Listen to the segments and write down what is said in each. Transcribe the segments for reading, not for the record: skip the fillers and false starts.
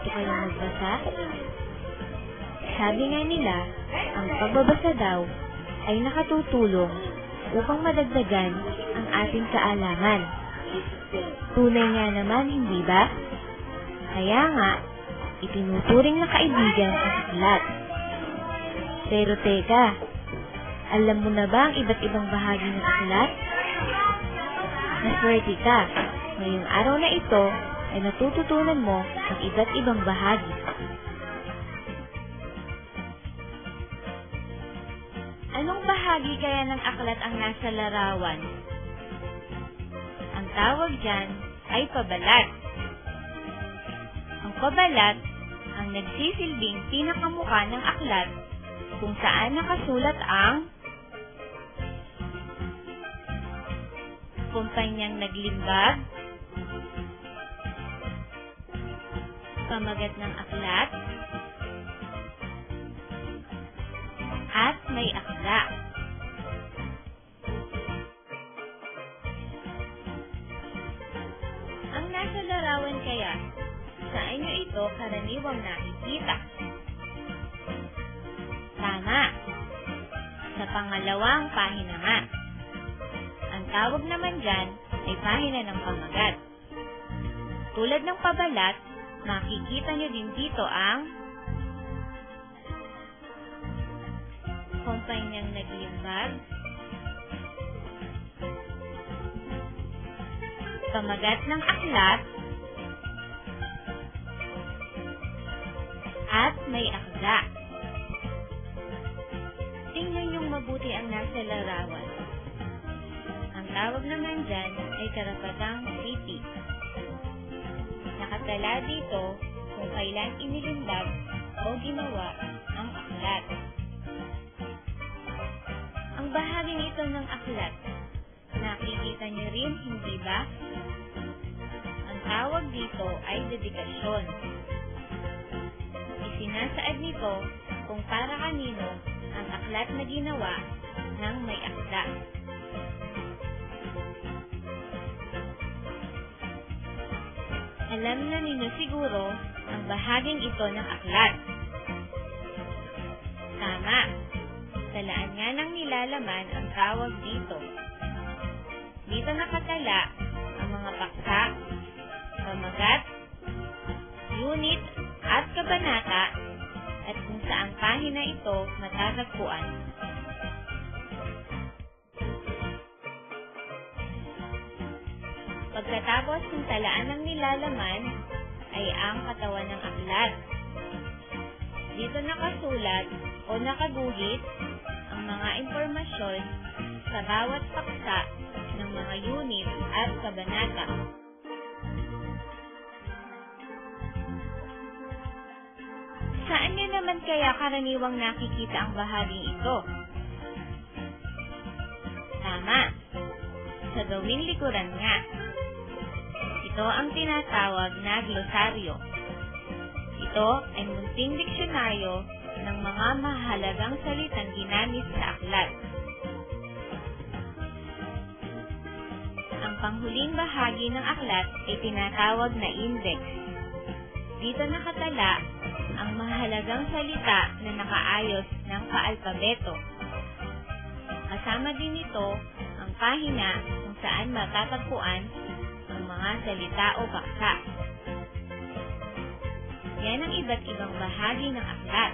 Natututo kayong magbasa? Sabi nga nila, ang pagbabasa daw ay nakatutulong upang madagdagan ang ating kaalaman. Tunay nga naman, hindi ba? Kaya nga, itinuturing na kaibigan ang aklat. Pero teka, alam mo na ba ang iba't ibang bahagi ng aklat? Naswerte ka, ngayong araw na ito ay natututunan mo ang iba't ibang bahagi. Anong bahagi kaya ng aklat ang nasa larawan? Ang tawag dyan ay pabalat. Ang pabalat ang nagsisilbing pinakamukha ng aklat kung saan nakasulat ang kumpanyang naglimbag, pamagat ng aklat, at may akda. Ang nasa larawan kaya, saan nyo ito karaniwang nakikita? Tama! Sa pangalawang pahina nga. Ang tawag naman dyan ay pahina ng pamagat. Tulad ng pabalat, makikita nyo din dito ang kumpanyang naglimbag, pamagat ng aklat, at may akda. Tingnan yung mabuti ang nasa larawan. Ang tawag naman dyan ay karapatang city. Nakatala dito kung kailan inilimbag o ginawa ang aklat. Ang bahaging ito ng aklat, nakikita niyo rin, hindi ba? Ang tawag dito ay dedikasyon. Isinasaad nito kung para kanino ang aklat na ginawa ng may akda. Alam na ninyo siguro ang bahaging ito ng aklat. Tama! Talaan nga ng nilalaman ang tawag dito. Dito nakatala ang mga paksa, pamagat, unit, at kabanata, at kung saang pahina ito matatagpuan. Pagkatapos ng talaan ng nilalaman ay ang katawan ng aklat. Dito nakasulat o nakaguhit ang mga impormasyon sa bawat paksa ng mga unit at kabanata. Saan niyo naman kaya karaniwang nakikita ang bahaging ito? Tama! Sa gawing likuran nga. Ito ang tinatawag na glosaryo. Ito ay munting diksyonaryo ng mga mahalagang salitang ginamit sa aklat. Ang panghuling bahagi ng aklat ay tinatawag na index. Dito nakatala ang mahalagang salita na nakaayos ng paalpabeto. Kasama din ito ang pahina kung saan matatagpuan ang mga salita o paksa. Yan ang iba't ibang bahagi ng aklat.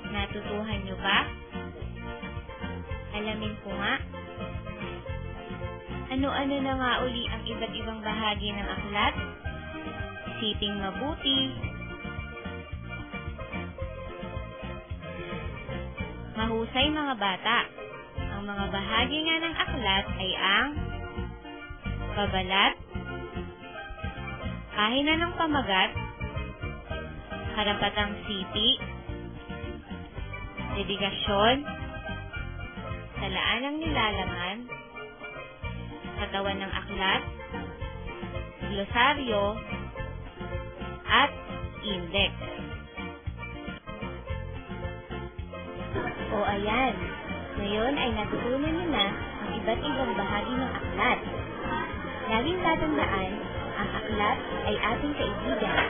Natutuhan nyo ba? Alamin ko nga. Ano-ano na nga uli ang iba't ibang bahagi ng aklat? Isiping mabuti. Mahusay mga bata. Ang mga bahagi nga ng aklat ay ang pabalat, pahina ng pamagat, karapatang sipi, dedikasyon, talaan ng nilalaman, katawan ng aklat, glosaryo, at index. O ayan, ngayon ay natutunan nyo na ang iba't ibang bahagi ng aklat. Laging tatandaan, ang aklat ay ating kaibigan.